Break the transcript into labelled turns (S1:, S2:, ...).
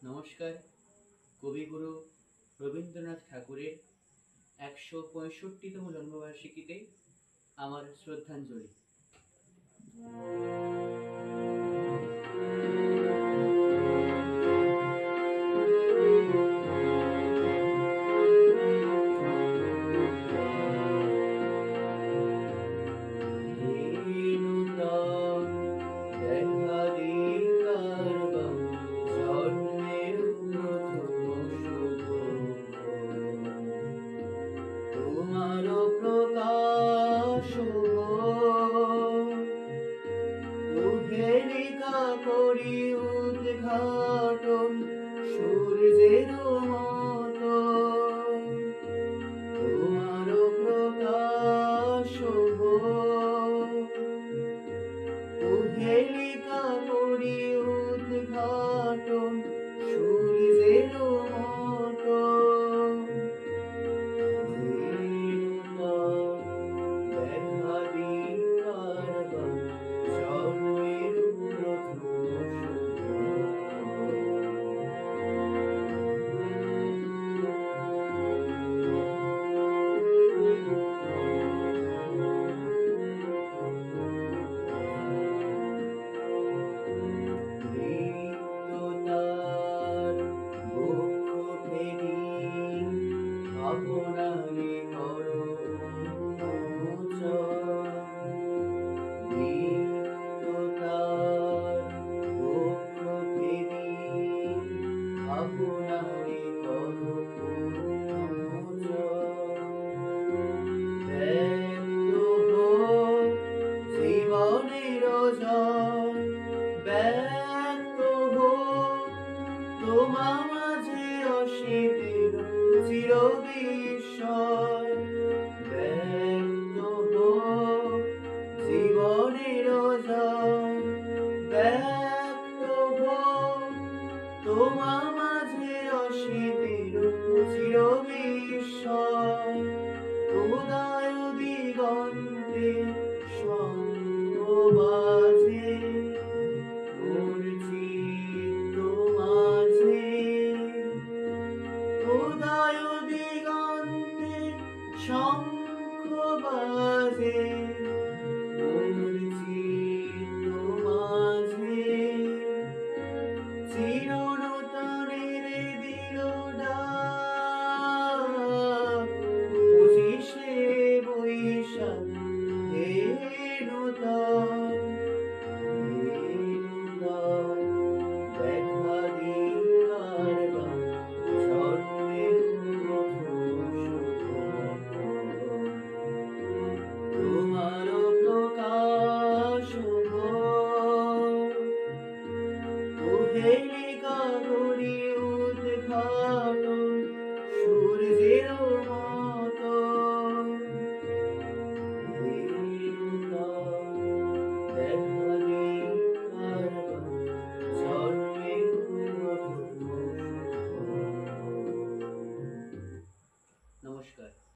S1: নমস্কার। কবিগুরু রবীন্দ্রনাথ ঠাকুরের ১৬৫তম জন্মবার্ষিকীতে আমার শ্রদ্ধাঞ্জলি। তোমারও প্রকাশ কুহেলিকা করি উদ্ঘাটন সূর্যের মতো। তোমারও প্রকাশ কুহেলিকা করি উদ্ঘাটন সূর্যের মতো। আপনারে করো বিদ্যুতার দুঃখ ফেরি, আপনারে করো ব্যক্ত হোক জীবনের জয়, ব্যক্ত হোক তোমা মাঝে অসীমের চির বিস্ময়। ব্যক্ত হোক জীবনের জয়, ব্যক্ত হোক তোমা মাঝে অসীমের